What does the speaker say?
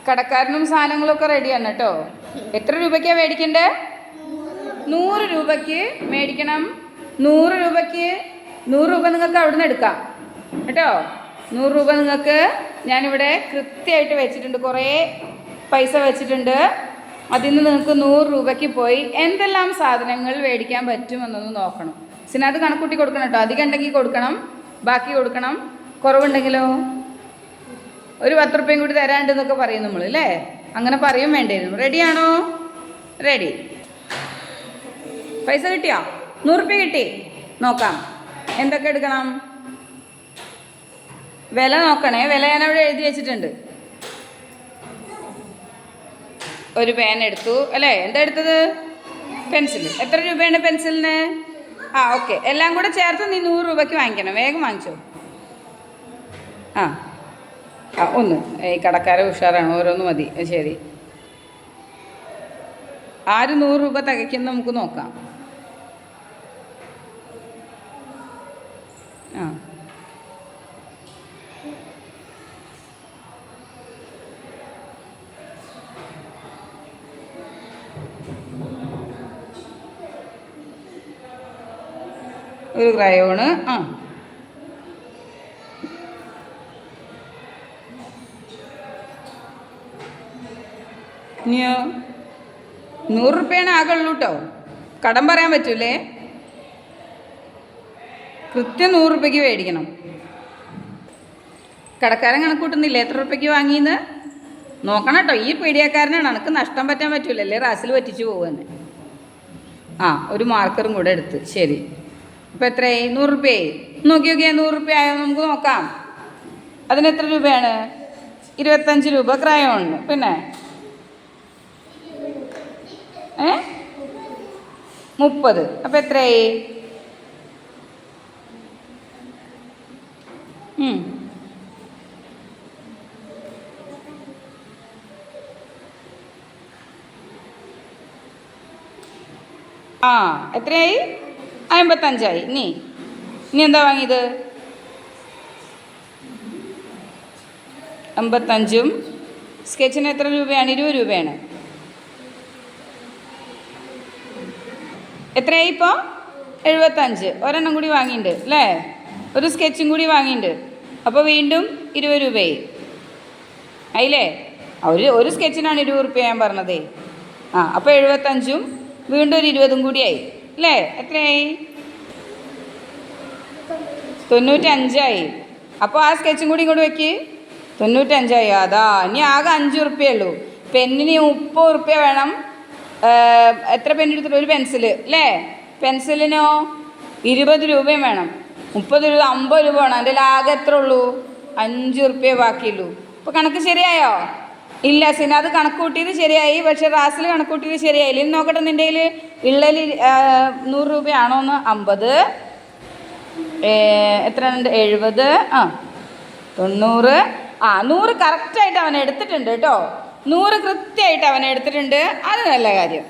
കടക്കാരനും സാധനങ്ങളൊക്കെ റെഡിയാണ് കേട്ടോ. എത്ര രൂപയ്ക്കാണ് മേടിക്കണ്ടേ? 100 രൂപയ്ക്ക് മേടിക്കണം. 100 രൂപയ്ക്ക് 100 രൂപ നിങ്ങൾക്ക് അവിടെ നിന്ന് എടുക്കാം കേട്ടോ. 100 രൂപ നിങ്ങൾക്ക് ഞാനിവിടെ കൃത്യമായിട്ട് വെച്ചിട്ടുണ്ട്. കുറേ പൈസ വെച്ചിട്ടുണ്ട്. അതിൽ നിന്ന് നിങ്ങൾക്ക് 100 രൂപയ്ക്ക് പോയി എന്തെല്ലാം സാധനങ്ങൾ മേടിക്കാൻ പറ്റുമെന്നൊന്ന് നോക്കണം. സിനാത് കണക്കൂട്ടി കൊടുക്കണം കേട്ടോ. അധികം ഉണ്ടെങ്കിൽ കൊടുക്കണം, ബാക്കി കൊടുക്കണം. കുറവുണ്ടെങ്കിലോ ഒരു 10 രൂപയും കൂടി തരാണ്ടെന്നൊക്കെ പറയും നമ്മൾ അല്ലേ. അങ്ങനെ പറയും വേണ്ടിയിരുന്നു. റെഡിയാണോ? റെഡി. പൈസ കിട്ടിയോ? 100 രൂപ കിട്ടി. നോക്കാം എന്തൊക്കെ എടുക്കണം. വില നോക്കണേ. വില ഞാനവിടെ എഴുതി വെച്ചിട്ടുണ്ട്. ഒരു പേൻ എടുത്തു അല്ലേ. എന്താ എടുത്തത്? പെൻസിൽ. എത്ര രൂപയാണ് പെൻസിലിന്? ഓക്കെ. എല്ലാം കൂടെ ചേർത്ത് നീ 100 രൂപയ്ക്ക് വാങ്ങിക്കണം. വേഗം വാങ്ങിച്ചോ. ഒന്ന് ഈ കടക്കാരെ ഉഷാറാണ്. ഓരോന്ന് മതി. ശരി. ആര് 100 രൂപ തികയ്ക്കുന്ന നമുക്ക് നോക്കാം. ഒരു ക്രയോണ്. ഇനിയോ 100 രൂപയാണ് ആകുള്ളൂ കേട്ടോ. കടം പറയാൻ പറ്റൂലേ. കൃത്യം 100 രൂപയ്ക്ക് മേടിക്കണം. കടക്കാരൻ കണക്കൂട്ടുന്നില്ല എത്ര രൂപയ്ക്ക് വാങ്ങിയെന്ന്. നോക്കണം കേട്ടോ. ഈ പീഡിയക്കാരനാണ്. എനിക്ക് നഷ്ടം പറ്റാൻ പറ്റൂലല്ലേ. റാസിൽ പറ്റിച്ചു പോകുമെന്ന്. ഒരു മാർക്കറും കൂടെ എടുത്ത്. ശരി. അപ്പോൾ എത്രയായി? 100 രൂപയായി. നോക്കി 100 രൂപ ആയോ നമുക്ക് നോക്കാം. അതിന് എത്ര രൂപയാണ്? 25 രൂപ ക്രയോണിന്. പിന്നെ 30. അപ്പോൾ എത്രയായി? എത്രയായി? 55ആയി. ഇനി എന്താ വാങ്ങിയത്? 55ഉം സ്കെച്ചിന് എത്ര രൂപയാണ്? 20 രൂപയാണ്. എത്രയായി ഇപ്പോൾ? 75. ഒരെണ്ണം കൂടി വാങ്ങിയിട്ടുണ്ട് അല്ലേ. ഒരു സ്കെച്ചും കൂടി വാങ്ങിയിട്ടുണ്ട്. അപ്പോൾ വീണ്ടും 20 രൂപയായി. ആയില്ലേ. ഒരു സ്കെച്ചിനാണ് 20 രൂപ ഞാൻ പറഞ്ഞതേ. അപ്പോൾ 75ഉം വീണ്ടും ഒരു 20ഉം കൂടിയായി അല്ലേ. എത്രയായി? 95ആയി. അപ്പോൾ ആ സ്കെച്ചും കൂടി ഇങ്ങോട്ട് വെക്ക്. 95ആയി. ഇനി ആകെ 5 രൂപയുള്ളൂ. പെന്നിന് 30 രൂപ വേണം. എത്ര പെന്നെടുത്തിട്ട്? ഒരു പെൻസിൽ അല്ലേ. പെൻസിലിനോ 20 രൂപയും വേണം. 30 രൂപ 50 രൂപ വേണം. അതിൻ്റെ ആകെ എത്ര ഉള്ളൂ? 5 രൂപയെ ബാക്കിയുള്ളൂ. അപ്പോൾ കണക്ക് ശരിയായോ? ഇല്ല സിനാത് കണക്ക് കൂട്ടിയത് ശരിയായി. പക്ഷേ റാസിൽ കണക്ക് കൂട്ടിയത് ശരിയായില്ല. ഇനി നോക്കട്ടെ നിൻ്റെ കയ്യിൽ ഉള്ളതിൽ 100 രൂപയാണോ എന്ന്. 50. എത്ര ഉണ്ട്? 70. 90. 100 കറക്റ്റായിട്ട് അവൻ എടുത്തിട്ടുണ്ട് കേട്ടോ. 100 കൃത്യമായിട്ട് അവൻ എടുത്തിട്ടുണ്ട്. അത് നല്ല കാര്യം.